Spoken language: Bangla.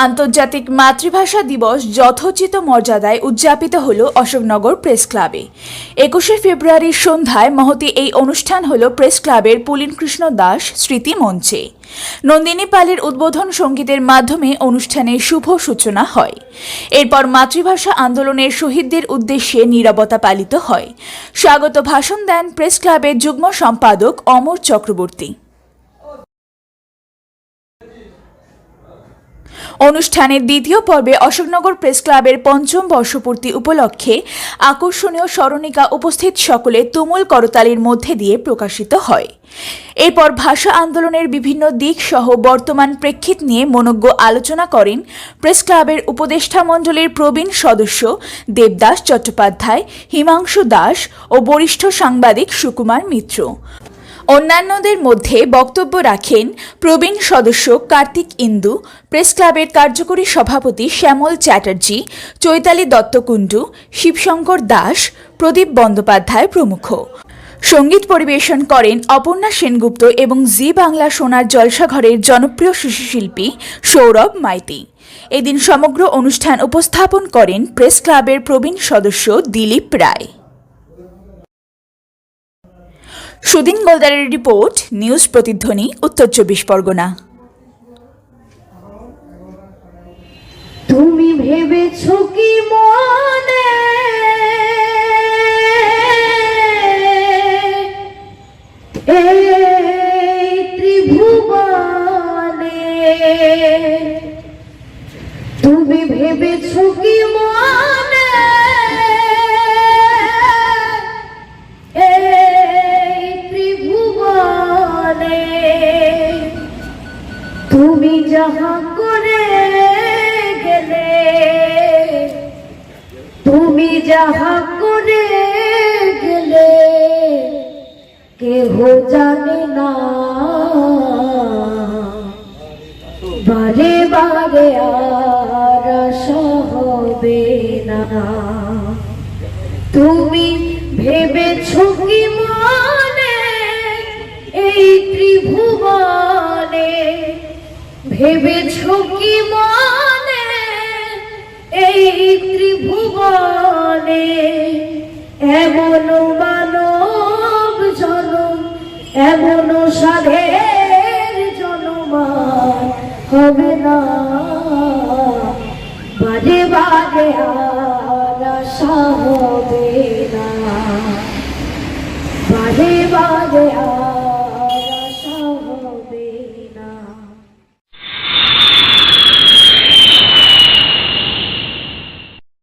আন্তর্জাতিক মাতৃভাষা দিবস যথোচিত মর্যাদায় উদযাপিত হল অশোকনগর প্রেস ক্লাবে। 21শে ফেব্রুয়ারির সন্ধ্যায় মহতী এই অনুষ্ঠান হল প্রেস ক্লাবের পুলিনকৃষ্ণ দাস স্মৃতি মঞ্চে। নন্দিনী পালের উদ্বোধন সঙ্গীতের মাধ্যমে অনুষ্ঠানের শুভ সূচনা হয়। এরপর মাতৃভাষা আন্দোলনের শহীদদের উদ্দেশ্যে নীরবতা পালিত হয়। স্বাগত ভাষণ দেন প্রেস ক্লাবের যুগ্ম সম্পাদক অমর চক্রবর্তী। অনুষ্ঠানের দ্বিতীয় পর্বে অশোকনগর প্রেস ক্লাবের ৫ম বর্ষপূর্তি উপলক্ষে আকর্ষণীয় স্মরণিকা উপস্থিত সকলে তুমুল করতালির মধ্যে দিয়ে প্রকাশিত হয়। এরপর ভাষা আন্দোলনের বিভিন্ন দিক সহ বর্তমান প্রেক্ষিত নিয়ে মনোজ্ঞ আলোচনা করেন প্রেস ক্লাবের উপদেষ্টা মণ্ডলীর প্রবীণ সদস্য দেবদাস চট্টোপাধ্যায়, হিমাংশু দাস ও বরিষ্ঠ সাংবাদিক সুকুমার মিত্র। অন্যান্যদের মধ্যে বক্তব্য রাখেন প্রবীণ সদস্য কার্তিক ইন্দু, প্রেস ক্লাবের কার্যকরী সভাপতি শ্যামল চ্যাটার্জি, চৈতালি দত্তকুণ্ডু, শিবশঙ্কর দাস, প্রদীপ বন্দ্যোপাধ্যায় প্রমুখ। সঙ্গীত পরিবেশন করেন অপর্ণা সেনগুপ্ত এবং জি বাংলা সোনার জলসাঘরের জনপ্রিয় শিশুশিল্পী সৌরভ মাইতি। এদিন সমগ্র অনুষ্ঠান উপস্থাপন করেন প্রেস ক্লাবের প্রবীণ সদস্য দিলীপ রায়। সুদিন গোলদারের রিপোর্ট, নিউজ প্রতিধ্বনি, উত্তর ২৪ পরগনা। তুমি ভেবেছো কি মনে এই ত্রিভুবনে, তুমি ভেবেছো কি মনে তুমি যাহা করে গেলে, তুমি যাহা করে গেলে কেহ জানে না, বারে বারে আর আশা হবে না। তুমি ভেবেছো কি মনে এই ত্রিভুবনে, ভেবেছো কি মনে এই ত্রিভুবনে এমন মানব জনম, এমন সাধের জনম হবে না, বারে বারে আর আশা হবে না।